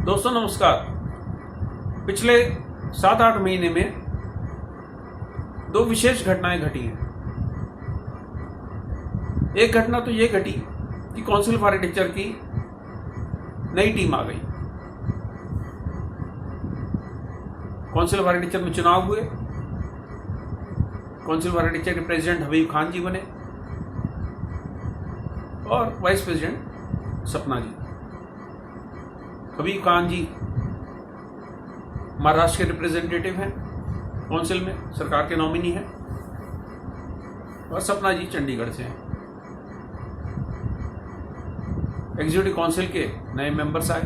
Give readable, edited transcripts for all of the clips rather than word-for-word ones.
दोस्तों नमस्कार। पिछले 7-8 महीने में दो विशेष घटनाएं घटी हैं। एक घटना तो ये घटी कि काउंसिल फॉर आर्किटेक्चर की नई टीम आ गई। काउंसिल फॉर आर्किटेक्चर में चुनाव हुए। काउंसिल फॉर आर्किटेक्चर के प्रेसिडेंट हबीब खान जी बने और वाइस प्रेसिडेंट सपना जी। हबीब खान जी महाराष्ट्र के रिप्रेजेंटेटिव हैं, काउंसिल में सरकार के नॉमिनी हैं, और सपना जी चंडीगढ़ से हैं। एग्जीक्यूटिव काउंसिल के नए मेंबर्स आए,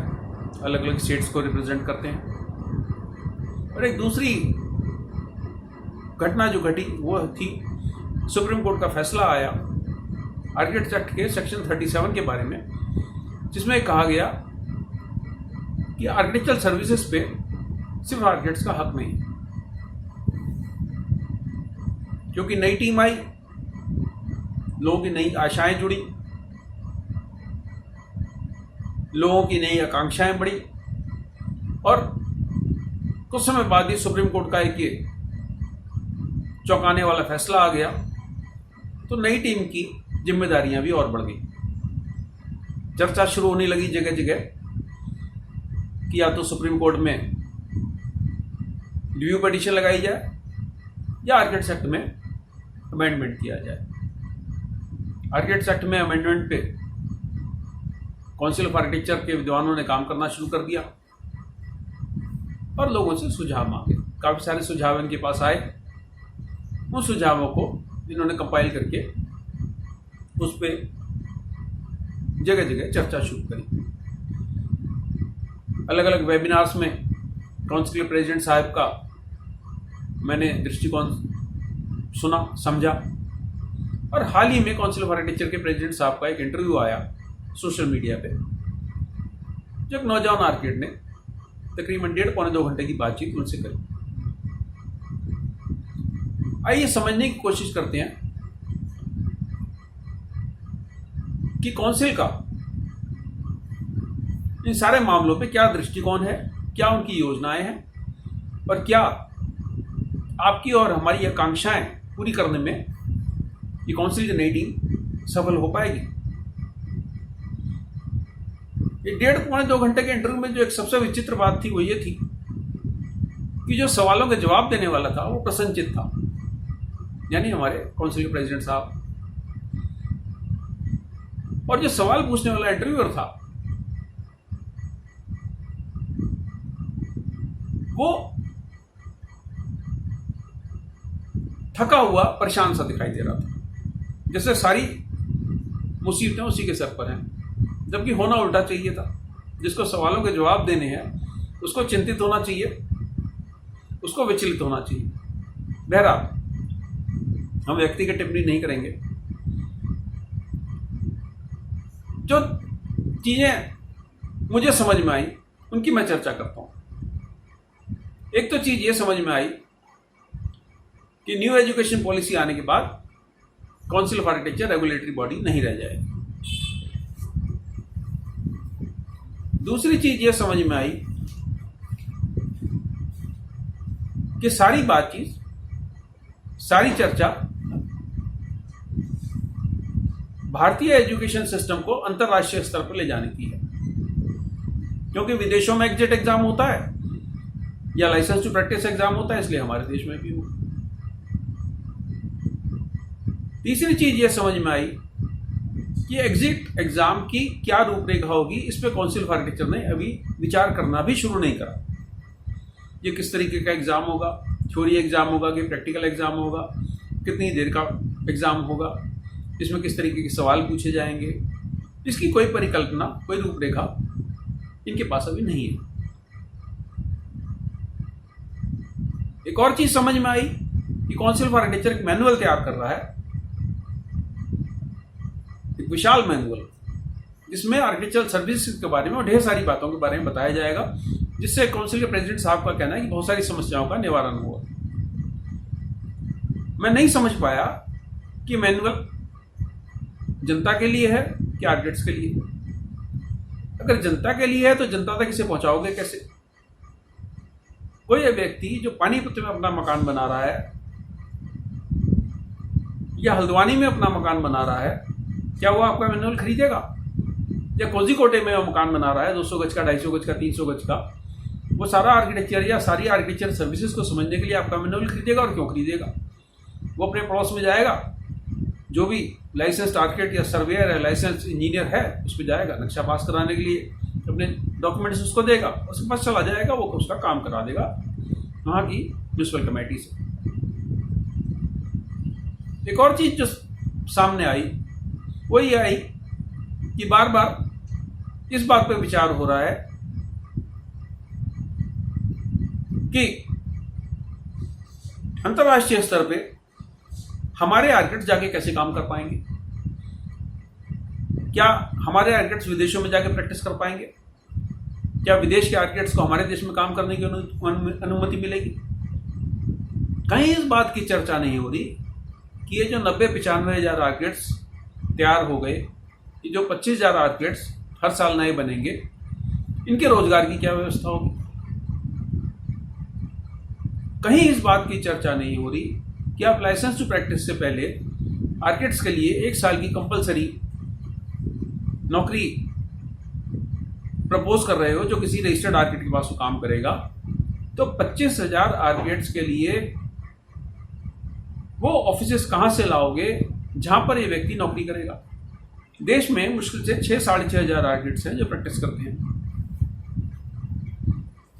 अलग अलग स्टेट्स को रिप्रेजेंट करते हैं। और एक दूसरी घटना जो घटी वो थी, सुप्रीम कोर्ट का फैसला आया आर्किटेक्ट एक्ट के सेक्शन 37 के बारे में, जिसमें कहा गया कि आर्किटेक्चरल सर्विसेज पे सिर्फ आर्किटेक्ट्स का हक नहीं है। क्योंकि नई टीम आई, लोगों की नई आशाएं जुड़ी, लोगों की नई आकांक्षाएं बढ़ी, और कुछ समय बाद ही सुप्रीम कोर्ट का एक ये चौंकाने वाला फैसला आ गया, तो नई टीम की जिम्मेदारियां भी और बढ़ गई। चर्चा शुरू होने लगी जगह जगह कि या तो सुप्रीम कोर्ट में रिव्यू पिटीशन लगाई जाए या आर्किटेक्ट्स एक्ट में अमेंडमेंट किया जाए। आर्किटेक्ट्स एक्ट में अमेंडमेंट पे काउंसिल ऑफ आर्किटेक्चर के विद्वानों ने काम करना शुरू कर दिया और लोगों से सुझाव मांगे। काफ़ी सारे सुझाव इनके पास आए। उन सुझावों को इन्होंने कंपाइल करके उस पर जगह जगह चर्चा शुरू करी। अलग अलग वेबिनार्स में काउंसिल के प्रेसिडेंट साहब का मैंने दृष्टिकोण सुना, समझा, और हाल ही में काउंसिल ऑफ आर्किटेक्चर के प्रेसिडेंट साहब का एक इंटरव्यू आया सोशल मीडिया पे, जो एक नौजवान आर्किटेक्ट ने तकरीबन 1.5-2 घंटे की बातचीत उनसे करी। आइए समझने की कोशिश करते हैं कि काउंसिल का इन सारे मामलों पे क्या दृष्टिकोण है, क्या उनकी योजनाएं हैं, और क्या आपकी और हमारी आकांक्षाएं पूरी करने में ये काउंसिल की नई टीम सफल हो पाएगी। ये 1.5-2 घंटे के इंटरव्यू में जो एक सबसे विचित्र बात थी वो ये थी कि जो सवालों के जवाब देने वाला था वो प्रसन्नचित था, यानी हमारे काउंसिल के प्रेसिडेंट साहब, और जो सवाल पूछने वाला इंटरव्यूअर था वो थका हुआ, परेशान सा दिखाई दे रहा था, जैसे सारी मुसीबतें उसी के सर पर हैं, जबकि होना उल्टा चाहिए था। जिसको सवालों के जवाब देने हैं उसको चिंतित होना चाहिए, उसको विचलित होना चाहिए। बहरहाल हम व्यक्तिगत टिप्पणी नहीं करेंगे। जो चीजें मुझे समझ में आई उनकी मैं चर्चा करता हूं। एक तो चीज ये समझ में आई कि न्यू एजुकेशन पॉलिसी आने के बाद council of architecture regulatory body नहीं रह जाएगी। दूसरी चीज ये समझ में आई कि सारी बातचीत, सारी चर्चा भारतीय एजुकेशन सिस्टम को अंतर्राष्ट्रीय स्तर पर ले जाने की है। क्योंकि विदेशों में एग्जिट एग्जाम होता है या लाइसेंस टू प्रैक्टिस एग्जाम होता है, इसलिए हमारे देश में भी हो। तीसरी चीज यह समझ में आई कि एग्जिट एग्जाम की क्या रूपरेखा होगी, इस पे काउंसिल ऑफ आर्किटेक्चर ने अभी विचार करना भी शुरू नहीं करा। ये किस तरीके का एग्जाम होगा, थ्योरी एग्जाम होगा कि प्रैक्टिकल एग्जाम होगा, कितनी देर का एग्जाम होगा, इसमें किस तरीके के सवाल पूछे जाएंगे, इसकी कोई परिकल्पना, कोई रूपरेखा इनके पास अभी नहीं है। एक और चीज समझ में आई कि काउंसिल ऑफ आर्किटेक्चर एक मैनुअल तैयार कर रहा है, एक विशाल मैनुअल, जिसमें आर्किटेक्चरल सर्विसेज के बारे में और ढेर सारी बातों के बारे में बताया जाएगा, जिससे काउंसिल के प्रेसिडेंट साहब का कहना है कि बहुत सारी समस्याओं का निवारण हुआ। मैं नहीं समझ पाया कि मैनुअल जनता के लिए है कि आर्किटेक्ट्स के लिए। अगर जनता के लिए है तो जनता तक इसे पहुंचाओगे कैसे? कोई व्यक्ति जो पानीपत में अपना मकान बना रहा है या हल्द्वानी में अपना मकान बना रहा है, क्या वो आपका मैनुअल खरीदेगा? या कोझीकोटे में वो मकान बना रहा है 200 गज का, 250 गज का, 300 गज का, वो सारा आर्किटेक्चर या सारी आर्किटेक्चर सर्विसेज को समझने के लिए आपका मैनुअल खरीदेगा? और क्यों खरीदेगा? वो अपने पड़ोस में जाएगा, जो भी लाइसेंस्ड आर्किटेक्ट या सर्वेयर या लाइसेंस इंजीनियर है उस पर जाएगा नक्शा पास कराने के लिए, अपने डॉक्यूमेंट्स उसको देगा, उसके पास चला जाएगा, वो उसका काम करा देगा वहाँ की म्यूनसिपल कमेटी से। एक और चीज जो सामने आई वो ये आई कि बार बार इस बात पे विचार हो रहा है कि अंतर्राष्ट्रीय स्तर पे हमारे आर्किटेक्ट जाके कैसे काम कर पाएंगे? क्या हमारे आर्किटेक्ट्स विदेशों में जाके प्रैक्टिस कर पाएंगे? क्या विदेश के आर्किटेक्ट्स को हमारे देश में काम करने की अनुमति मिलेगी? कहीं इस बात की चर्चा नहीं हो रही कि ये जो 90-95 हज़ार आर्किटेक्ट्स तैयार हो गए, ये जो 25,000 आर्किटेक्ट्स हर साल नए बनेंगे, इनके रोजगार की क्या व्यवस्था होगी? कहीं इस बात की चर्चा नहीं हो रही कि आप लाइसेंस टू प्रैक्टिस से पहले आर्किटेक्ट्स के लिए 1 साल की कंपलसरी नौकरी प्रपोज कर रहे हो, जो किसी रजिस्टर्ड आर्किटेक्ट के पास वो काम करेगा। तो 25,000 आर्किटेक्ट्स के लिए वो ऑफिसेस कहां से लाओगे जहां पर ये व्यक्ति नौकरी करेगा? देश में मुश्किल से 6-6.5 हज़ार आर्किटेक्ट्स हैं जो प्रैक्टिस करते हैं।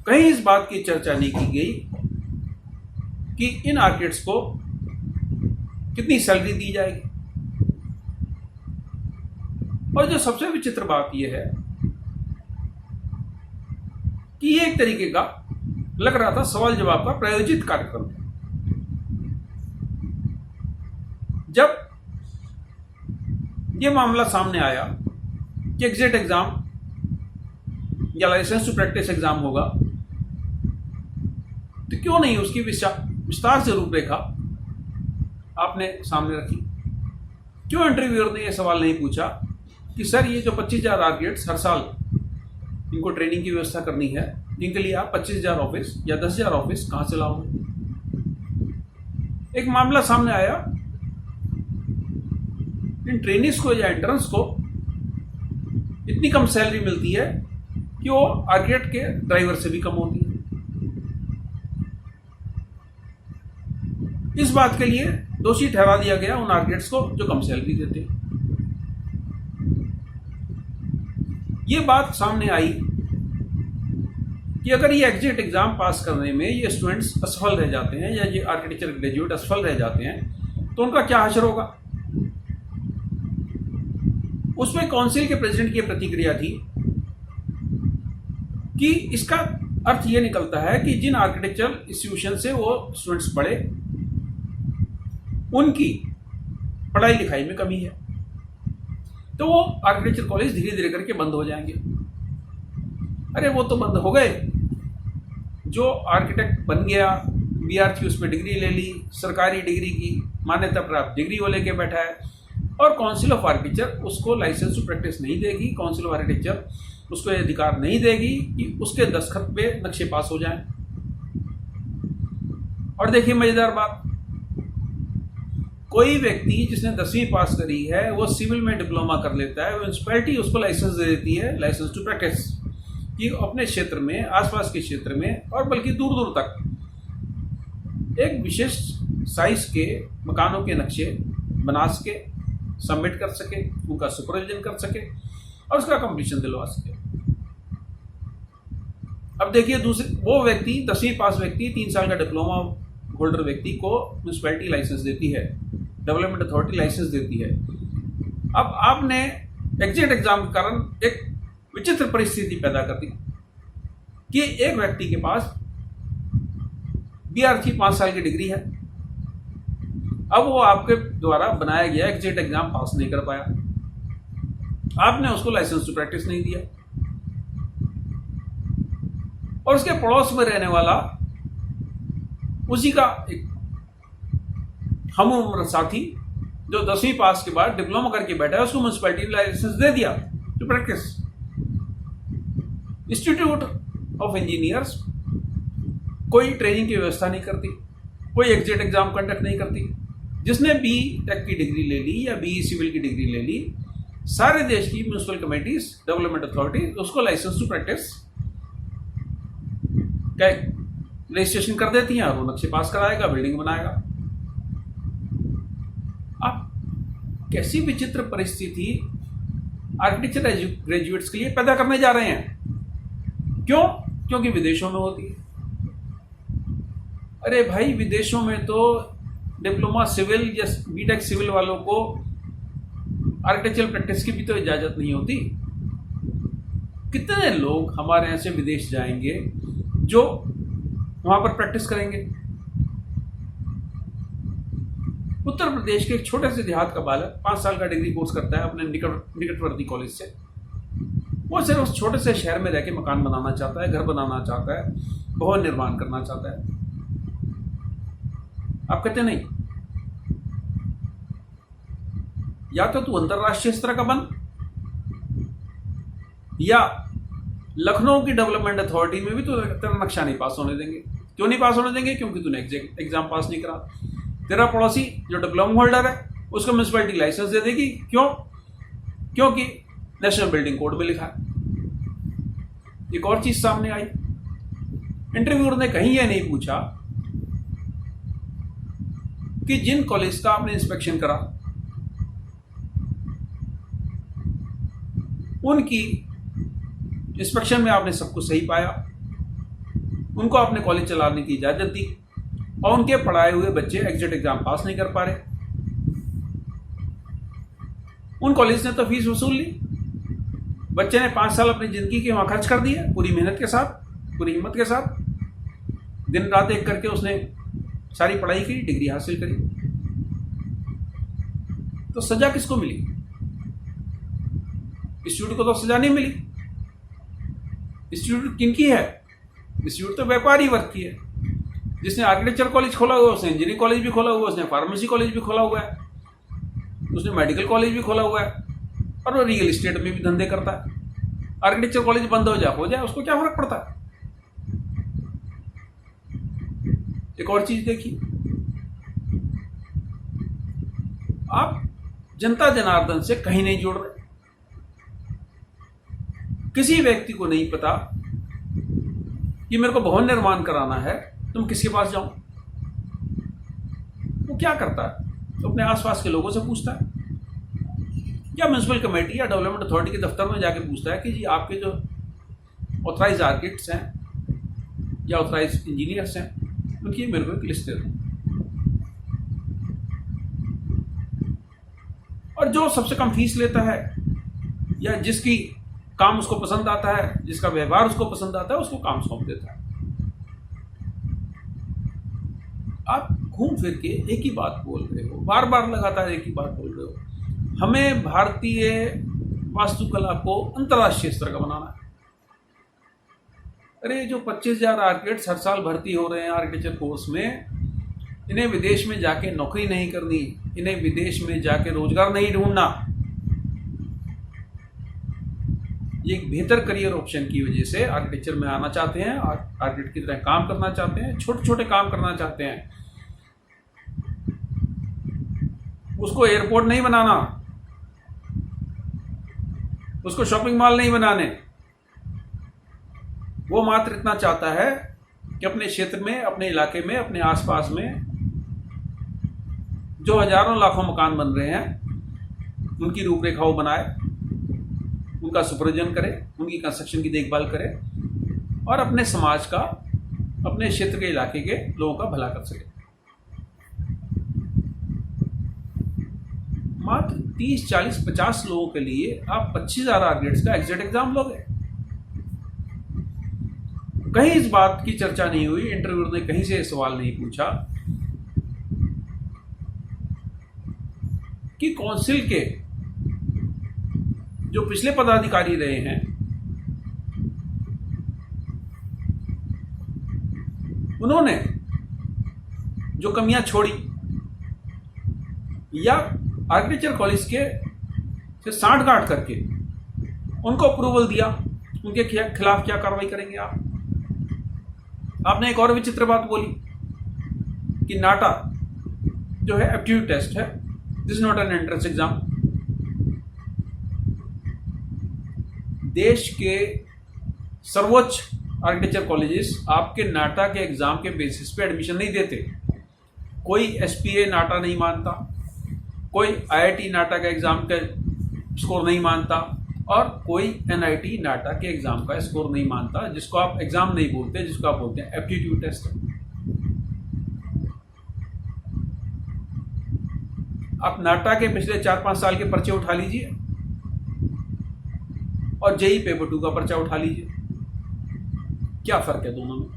कहीं इस बात की चर्चा नहीं की गई कि इन आर्किटेक्ट्स को कितनी सैलरी दी जाएगी। और जो सबसे विचित्र बात यह है कि ये एक तरीके का लग रहा था सवाल जवाब का प्रायोजित कार्यक्रम है। जब ये मामला सामने आया कि एग्जिट एग्जाम या लाइसेंस टू प्रैक्टिस एग्जाम होगा, तो क्यों नहीं उसकी विस्तार से रूपरेखा आपने सामने रखी? क्यों इंटरव्यूअर ने यह सवाल नहीं पूछा कि सर ये जो 25,000 आर्किटेक्ट्स हर साल इनको ट्रेनिंग की व्यवस्था करनी है, इनके लिए आप 25,000 ऑफिस या 10,000 ऑफिस कहां से लाओगे? एक मामला सामने आया, इन ट्रेनिंग्स को या इंटर्न्स को इतनी कम सैलरी मिलती है कि वो आर्किटेक्ट के ड्राइवर से भी कम होती है। इस बात के लिए दोषी ठहरा दिया गया उन आर्किटेक्ट्स को जो कम सैलरी देते हैं। ये बात सामने आई कि अगर ये एग्जिट एग्जाम पास करने में ये स्टूडेंट्स असफल रह जाते हैं या ये आर्किटेक्चर ग्रेजुएट असफल रह जाते हैं तो उनका क्या हश्र होगा? उसमें काउंसिल के प्रेसिडेंट की प्रतिक्रिया थी कि इसका अर्थ यह निकलता है कि जिन आर्किटेक्चरल इंस्टीट्यूशन से वो स्टूडेंट्स पढ़े उनकी पढ़ाई लिखाई में कमी है, तो वो आर्किटेक्चर कॉलेज धीरे धीरे करके बंद हो जाएंगे। अरे वो तो बंद हो गए, जो आर्किटेक्ट बन गया, बीआरसी उसमें डिग्री ले ली, सरकारी डिग्री की मान्यता प्राप्त डिग्री वो लेके बैठा है, और काउंसिल ऑफ आर्किटेक्चर उसको लाइसेंस टू प्रैक्टिस नहीं देगी, काउंसिल ऑफ आर्किटेक्चर उसको यह अधिकार नहीं देगी कि उसके दस्तखत पे नक्शे पास हो जाएं। और देखिए मजेदार बात, कोई व्यक्ति जिसने 10वीं पास करी है वो सिविल में डिप्लोमा कर लेता है, म्यूनसिपैलिटी उसको लाइसेंस दे देती है, लाइसेंस टू प्रैक्टिस, कि अपने क्षेत्र में, आसपास के क्षेत्र में और बल्कि दूर दूर तक एक विशेष साइज के मकानों के नक्शे बना सके, सबमिट कर सके, उनका सुपरविजन कर सके और उसका कंप्लीशन दिलवा सके। अब देखिए दूसरे वो व्यक्ति 10वीं पास व्यक्ति 3 साल का डिप्लोमा होल्डर व्यक्ति को म्यूनसिपैलिटी लाइसेंस देती है, डेवलपमेंट अथॉरिटी लाइसेंस देती है। अब आपने एग्जिट एग्जाम के कारण एक विचित्र परिस्थिति पैदा कर दी कि एक व्यक्ति के पास बीआरसी 5 साल की डिग्री है, अब वो आपके द्वारा बनाया गया एग्जिट एग्जाम पास नहीं कर पाया, आपने उसको लाइसेंस टू प्रैक्टिस नहीं दिया, और उसके पड़ोस में रहने वाला उसी का एक हम उम्र साथी जो 10वीं पास के बाद डिप्लोमा करके बैठा है, उसको म्यूनसिपैलिटी ने लाइसेंस दे दिया to practice. Institute of engineers कोई ट्रेनिंग की व्यवस्था नहीं करती, कोई एग्जिट एग्जाम कंडक्ट नहीं करती। जिसने बी टेक की डिग्री ले ली या बी सिविल की डिग्री ले ली, सारे देश की म्यूनिसिपल कमेटीज, डेवलपमेंट अथॉरिटी उसको लाइसेंस टू प्रैक्टिस रजिस्ट्रेशन कर देती हैं और वो नक्शे पास कराएगा, बिल्डिंग बनाएगा। अब कैसी विचित्र परिस्थिति आर्किटेक्चर ग्रेजुएट्स के लिए पैदा करने जा रहे हैं। क्यों? क्योंकि विदेशों में होती है। अरे भाई, विदेशों में तो डिप्लोमा सिविल या बीटेक सिविल वालों को आर्किटेक्चरल प्रैक्टिस की भी तो इजाजत नहीं होती। कितने लोग हमारे यहाँ से विदेश जाएंगे जो वहां पर प्रैक्टिस करेंगे। उत्तर प्रदेश के एक छोटे से देहात का बालक 5 साल का डिग्री कोर्स करता है अपने निकटवर्ती कॉलेज से। वो सिर्फ उस छोटे से शहर में रह के मकान बनाना चाहता है, घर बनाना चाहता है, भवन निर्माण करना चाहता है। आप कहते नहीं, या तो तू अंतरराष्ट्रीय स्तर का बन, या लखनऊ की डेवलपमेंट अथॉरिटी में भी तो तेरा नक्शा नहीं पास होने देंगे। क्यों नहीं पास होने देंगे? क्योंकि तूने एग्जाम पास नहीं करा। तेरा पड़ोसी जो डिप्लोमा होल्डर है उसको म्यूनिसिपैलिटी लाइसेंस दे देगी। क्यों? क्योंकि नेशनल बिल्डिंग कोड में लिखा है। एक और चीज सामने आई, इंटरव्यूअर ने कहीं यह नहीं पूछा कि जिन कॉलेज का आपने इंस्पेक्शन करा उनकी इंस्पेक्शन में आपने सब कुछ सही पाया, उनको आपने कॉलेज चलाने की इजाजत दी, और उनके पढ़ाए हुए बच्चे एग्जिट एग्जाम पास नहीं कर पा रहे। उन कॉलेज ने तो फीस वसूल ली। बच्चे ने 5 साल अपनी जिंदगी के वहां खर्च कर दिए, पूरी मेहनत के साथ, पूरी हिम्मत के साथ, दिन रात एक करके उसने सारी पढ़ाई की, डिग्री हासिल करी। तो सजा किसको मिली? इंस्टीट्यूट को तो सजा नहीं मिली। इंस्टीट्यूट किनकी है? इंस्टीट्यूट तो व्यापारी वर्ग की है। जिसने आर्किटेक्चर कॉलेज खोला हुआ है, उसने इंजीनियरिंग कॉलेज भी खोला हुआ है, उसने फार्मेसी कॉलेज भी खोला हुआ है, उसने मेडिकल कॉलेज भी खोला हुआ है, और वो रियल एस्टेट में भी धंधे करता है। आर्किटेक्चर कॉलेज बंद हो जाए उसको क्या फर्क पड़ता है? एक और चीज देखिए, आप जनता जनार्दन से कहीं नहीं जुड़ रहे। किसी व्यक्ति को नहीं पता कि मेरे को भवन निर्माण कराना है, तुम किसके पास जाओ? वो क्या करता है? तो अपने आसपास के लोगों से पूछता है, या म्यूनिसिपल कमेटी या डेवलपमेंट अथॉरिटी के दफ्तर में जाके पूछता है कि जी आपके जो ऑथराइज आर्किटेक्ट्स हैं या ऑथराइज इंजीनियर्स हैं, उनकी मेरे को एक लिस्ट दे दो। और जो सबसे कम फीस लेता है या जिसकी काम उसको पसंद आता है, जिसका व्यवहार उसको पसंद आता है, उसको काम सौंप देता है। आप घूम फिर के एक ही बात बोल रहे हो, बार बार लगातार एक ही बात बोल रहे हो। हमें भारतीय वास्तुकला को अंतर्राष्ट्रीय स्तर का बनाना है। अरे जो 25,000 आर्किटेक्ट्स हर साल भर्ती हो रहे हैं आर्किटेक्चर कोर्स में, इन्हें विदेश में जाके नौकरी नहीं करनी, इन्हें विदेश में जाके रोजगार नहीं ढूंढना। ये एक बेहतर करियर ऑप्शन की वजह से आर्किटेक्चर में आना चाहते हैं, आर्किटेक्ट की तरह काम करना चाहते हैं, छोटे छोटे काम करना चाहते हैं। उसको एयरपोर्ट नहीं बनाना, उसको शॉपिंग मॉल नहीं बनाने। वो मात्र इतना चाहता है कि अपने क्षेत्र में, अपने इलाके में, अपने आसपास में जो हजारों लाखों मकान बन रहे हैं उनकी रूपरेखाओं बनाए, उनका सुपरविजन करे, उनकी कंस्ट्रक्शन की देखभाल करे और अपने समाज का, अपने क्षेत्र के, इलाके के लोगों का भला कर सके। मात्र 30, 40, 50 लोगों के लिए आप 25,000 आर्किटेक्ट्स का एग्जिट एग्जाम लोगे। कहीं इस बात की चर्चा नहीं हुई, इंटरव्यूअर ने कहीं से सवाल नहीं पूछा कि काउंसिल के जो पिछले पदाधिकारी रहे हैं उन्होंने जो कमियां छोड़ी, या आर्किटेक्चर कॉलेज के से सांठ गांठ करके उनको अप्रूवल दिया उनके खिलाफ क्या कार्रवाई करेंगे आप? आपने एक और विचित्र बात बोली कि नाटा जो है एप्टीट्यूड टेस्ट है, this is not an entrance exam. देश के सर्वोच्च आर्किटेक्चर कॉलेजेस आपके नाटा के एग्जाम के बेसिस पे एडमिशन नहीं देते। कोई एसपीए नाटा नहीं मानता, कोई आईआईटी नाटा का एग्जाम का स्कोर नहीं मानता, और कोई एनआईटी नाटा के एग्जाम का स्कोर नहीं मानता, जिसको आप एग्जाम नहीं बोलते, जिसको आप बोलते हैं एप्टीट्यूड टेस्ट। आप नाटा के पिछले 4-5 साल के पर्चे उठा लीजिए और जेई पेपर 2 का पर्चा उठा लीजिए, क्या फर्क है दोनों में?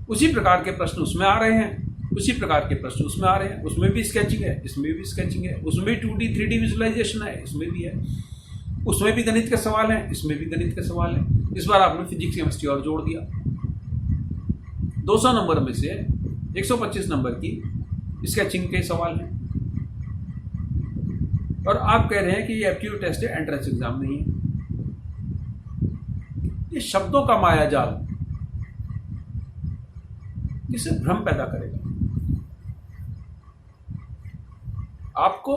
उसी प्रकार के प्रश्न उसमें आ रहे हैं, उसी प्रकार के प्रश्न उसमें आ रहे हैं। उसमें भी स्केचिंग है, इसमें भी स्केचिंग है, उसमें भी 2D 3D विजुअलाइजेशन है, इसमें भी है। उसमें भी गणित के सवाल हैं, इसमें भी गणित के सवाल हैं। इस बार आपने फिजिक्स केमिस्ट्री और जोड़ दिया। 200 नंबर में से 125 नंबर की स्केचिंग के सवाल हैं, और आप कह रहे हैं कि ये एप्टीट्यूड टेस्ट है, एंट्रेंस एग्जाम नहीं है। ये शब्दों का मायाजाल जिससे भ्रम पैदा करेगा। आपको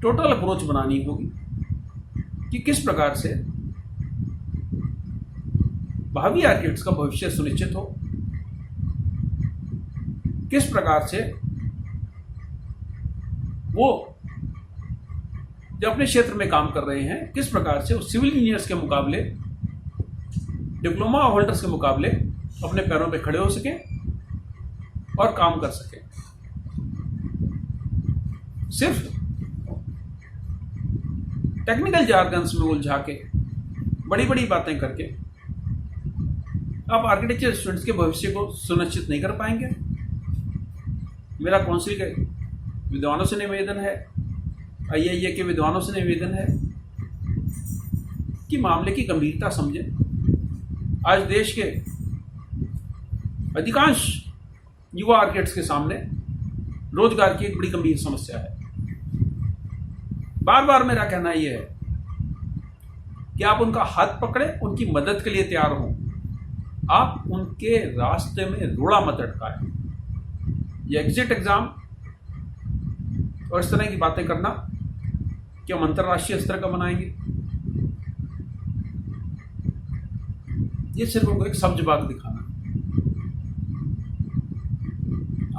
टोटल अप्रोच बनानी होगी कि किस प्रकार से भावी आर्किटेक्ट्स का भविष्य सुनिश्चित हो, किस प्रकार से वो जो अपने क्षेत्र में काम कर रहे हैं, किस प्रकार से सिविल इंजीनियर्स के मुकाबले, डिप्लोमा होल्डर्स के मुकाबले अपने पैरों पे खड़े हो सके और काम कर सके। सिर्फ टेक्निकल जार्गन्स में उलझा के, बड़ी बड़ी बातें करके आप आर्किटेक्चर स्टूडेंट्स के भविष्य को सुनिश्चित नहीं कर पाएंगे। मेरा काउंसिल के विद्वानों से निवेदन है, आईआईए के विद्वानों से निवेदन है कि मामले की गंभीरता समझें। आज देश के अधिकांश युवा आर्किटेक्ट्स के सामने रोजगार की एक बड़ी गंभीर समस्या है। बार बार मेरा कहना यह है कि आप उनका हाथ पकड़े, उनकी मदद के लिए तैयार हों, आप उनके रास्ते में रोड़ा मत अटकाएं। ये एग्जिट एग्जाम और इस तरह की बातें करना कि हम अंतर्राष्ट्रीय स्तर का बनाएंगे, ये सिर्फ उनको एक सब्जबाग दिखाना।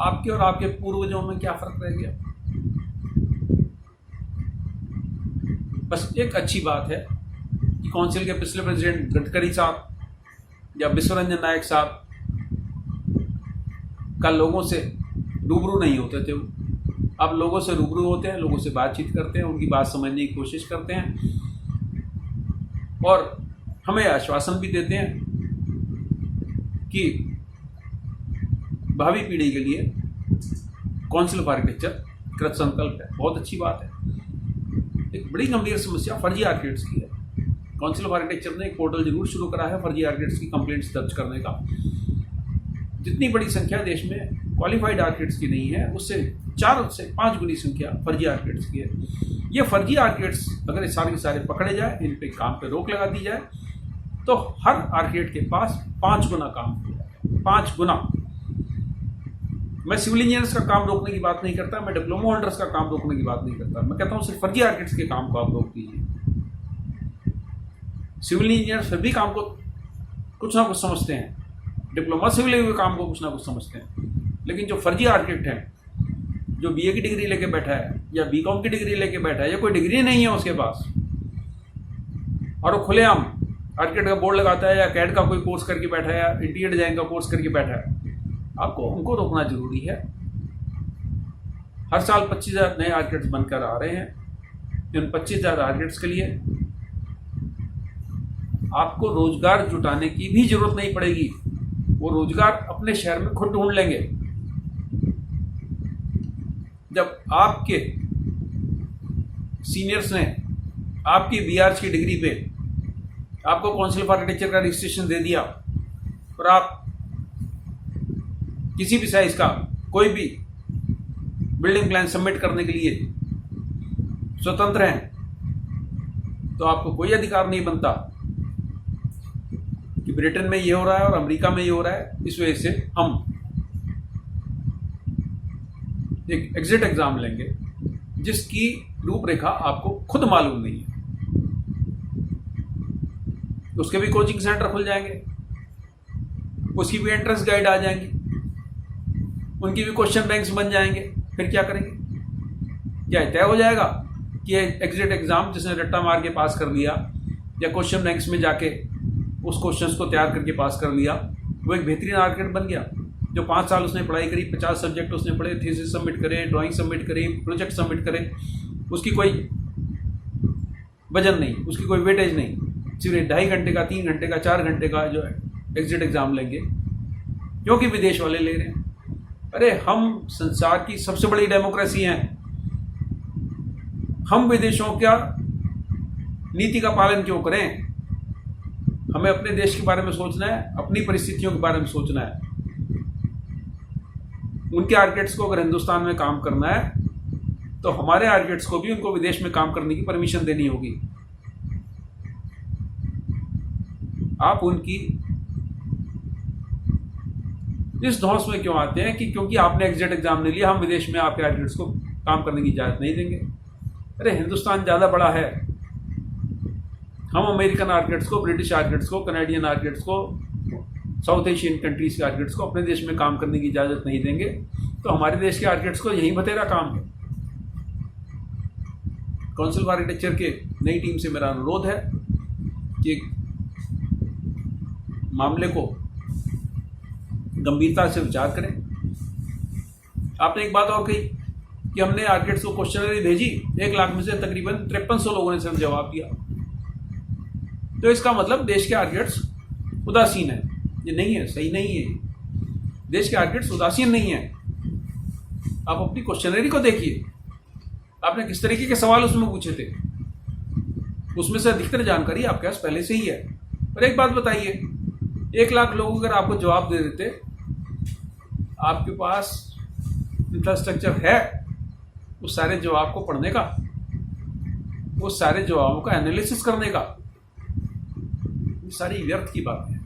आपके और आपके पूर्वजों में क्या फर्क रह गया? बस एक अच्छी बात है कि काउंसिल के पिछले प्रेसिडेंट गडकरी साहब या विश्वरंजन नायक साहब का लोगों से रूबरू नहीं होते थे। अब लोगों से रूबरू होते हैं, लोगों से बातचीत करते हैं, उनकी बात समझने की कोशिश करते हैं और हमें आश्वासन भी देते हैं कि भावी पीढ़ी के लिए काउंसिल ऑफ आर्किटेक्चर कृत संकल्प है। बहुत अच्छी बात है। एक बड़ी गंभीर समस्या फर्जी आर्किटेक्ट्स की है। काउंसिल ऑफ आर्किटेक्चर ने एक पोर्टल जरूर शुरू करा है फर्जी आर्किटेक्ट्स की कंप्लेंट्स दर्ज करने का। जितनी बड़ी संख्या देश में क्वालिफाइड आर्किटेक्ट्स की नहीं है, उससे 4 से 5 गुनी संख्या फर्जी आर्किटेक्ट्स की है। ये फर्जी आर्किटेक्ट्स अगर सारे के सारे पकड़े जाए, इन पे काम पे रोक लगा दी जाए, तो हर आर्किटेक्ट के पास 5 गुना काम हो जाएगा। 5 गुना। मैं सिविल इंजीनियर्स का काम रोकने की बात नहीं करता, मैं डिप्लोमा होल्डर्स का काम रोकने की बात नहीं करता। मैं कहता हूँ सिर्फ फर्जी आर्किटेक्ट्स के काम को आप रोक दीजिए। सिविल इंजीनियर्स फिर भी काम को कुछ ना कुछ समझते हैं, डिप्लोमा से मिले हुए काम को कुछ ना कुछ समझते हैं, लेकिन जो फर्जी आर्किटेक्ट है, जो बीए की डिग्री लेके बैठा है या बीकॉम की डिग्री लेके बैठा है या कोई डिग्री नहीं है उसके पास और वो खुलेआम आर्किटेक्ट का बोर्ड लगाता है या कैड का कोई कोर्स करके बैठा है या इंटीरियर डिजाइन का कोर्स करके बैठा है, आपको उनको रोकना जरूरी है। हर साल 25,000 नए आर्किटेक्ट्स बनकर आ रहे हैं। इन 25,000 आर्किटेक्ट्स के लिए आपको रोजगार जुटाने की भी जरूरत नहीं पड़ेगी, वो रोजगार अपने शहर में खुद ढूंढ लेंगे। जब आपके सीनियर्स ने आपकी बीआरएच की डिग्री पे आपको काउंसिल ऑफ आर्किटेक्चर का रजिस्ट्रेशन दे दिया और आप किसी भी साइज का कोई भी बिल्डिंग प्लान सबमिट करने के लिए स्वतंत्र हैं, तो आपको कोई अधिकार नहीं बनता कि ब्रिटेन में ये हो रहा है और अमेरिका में ये हो रहा है, इस वजह से हम एक एग्जिट एग्जाम लेंगे जिसकी रूपरेखा आपको खुद मालूम नहीं है। उसके भी कोचिंग सेंटर खुल जाएंगे, उसकी भी एंट्रेंस गाइड आ जाएंगी, उनकी भी क्वेश्चन बैंक्स बन जाएंगे। फिर क्या करेंगे? क्या तय हो जाएगा कि एग्जिट एग्जाम जिसने रट्टा मार के पास कर लिया या क्वेश्चन बैंक्स में जाके उस क्वेश्चंस को तैयार करके पास कर लिया, वो एक बेहतरीन आर्किटेक्ट बन गया? जो 5 साल उसने पढ़ाई करी, 50 सब्जेक्ट उसने पढ़े, थीसिस सबमिट करे, ड्राइंग सबमिट करे, प्रोजेक्ट सबमिट करे, उसकी कोई वजन नहीं, उसकी कोई वेटेज नहीं, सिर्फ 2.5 घंटे का, 3 घंटे का, 4 घंटे का जो एग्जिट एग्जाम लेंगे क्योंकि विदेश वाले ले रहे हैं। अरे हम संसार की सबसे बड़ी डेमोक्रेसी हैं, हम विदेशों का नीति का पालन क्यों करें? हमें अपने देश के बारे में सोचना है, अपनी परिस्थितियों के बारे में सोचना है। उनके आर्किटेक्ट्स को अगर हिंदुस्तान में काम करना है तो हमारे आर्किटेक्ट्स को भी उनको विदेश में काम करने की परमिशन देनी होगी। आप उनकी इस धौंस में क्यों आते हैं कि क्योंकि आपने एग्जिट एग्जाम नहीं लिया हम विदेश में आपके आर्किटेक्ट्स को काम करने की इजाज़त नहीं देंगे? अरे हिंदुस्तान ज़्यादा बड़ा है, हम अमेरिकन आर्किटेक्ट्स को, ब्रिटिश आर्किटेक्ट्स को, कनाडियन आर्किटेक्ट्स को, साउथ एशियन कंट्रीज के आर्किटेक्ट्स को अपने देश में काम करने की इजाज़त नहीं देंगे, तो हमारे देश के आर्किटेक्ट्स को यही बतेरा काम है। काउंसिल फॉर आर्किटेक्चर के नई टीम से मेरा अनुरोध है कि मामले को गंभीरता से विचार करें। आपने एक बात और कही कि हमने आर्किटेक्ट्स को क्वेश्चनरी भेजी, 1 लाख में से तकरीबन 5300 लोगों ने सिर्फ जवाब दिया, तो इसका मतलब देश के आर्किटेक्ट्स उदासीन है। ये नहीं है, सही नहीं है। देश के आर्किटेक्ट्स उदासीन नहीं है। आप अपनी क्वेश्चनरी को देखिए, आपने किस तरीके के सवाल उसमें पूछे थे, उसमें से अधिकतर जानकारी आपके पास पहले से ही है। और एक बात बताइए, 1 लाख लोग अगर आपको जवाब दे देते, आपके पास इंफ्रास्ट्रक्चर है उस सारे जवाब को पढ़ने का, उस सारे जवाबों का एनालिसिस करने का? ये सारी व्यर्थ की बात है।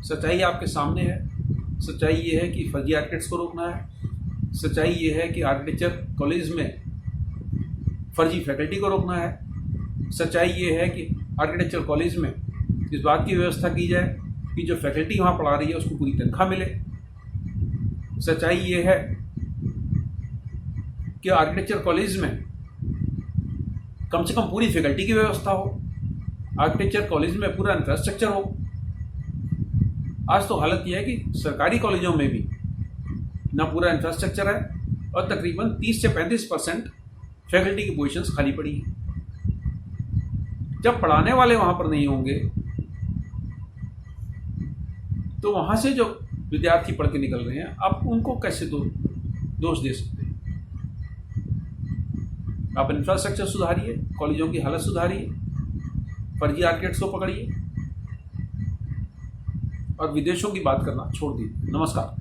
सच्चाई आपके सामने है। सच्चाई ये है कि फर्जी आर्किटेक्ट्स को रोकना है। सच्चाई ये है कि आर्किटेक्चर कॉलेज में फर्जी फैकल्टी को रोकना है। सच्चाई ये है कि आर्किटेक्चर कॉलेज में इस बात की व्यवस्था की जाए कि जो फैकल्टी वहाँ पढ़ा रही है उसको पूरी तनख्वाह मिले। सच्चाई ये है कि आर्किटेक्चर कॉलेज में कम से कम पूरी फैकल्टी की व्यवस्था हो, आर्किटेक्चर कॉलेज में पूरा इंफ्रास्ट्रक्चर हो। आज तो हालत यह है कि सरकारी कॉलेजों में भी ना पूरा इंफ्रास्ट्रक्चर है और तकरीबन 30 से 35% फैकल्टी की पोजीशंस खाली पड़ी हैं। जब पढ़ाने वाले वहाँ पर नहीं होंगे तो वहाँ से जो विद्यार्थी पढ़ के निकल रहे हैं, आप उनको कैसे दोष दे सकते हैं? आप इंफ्रास्ट्रक्चर सुधारिए, कॉलेजों की हालत सुधारिए, फर्जी आर्किटेक्ट्स को पकड़िए और विदेशों की बात करना छोड़ दीजिए। नमस्कार।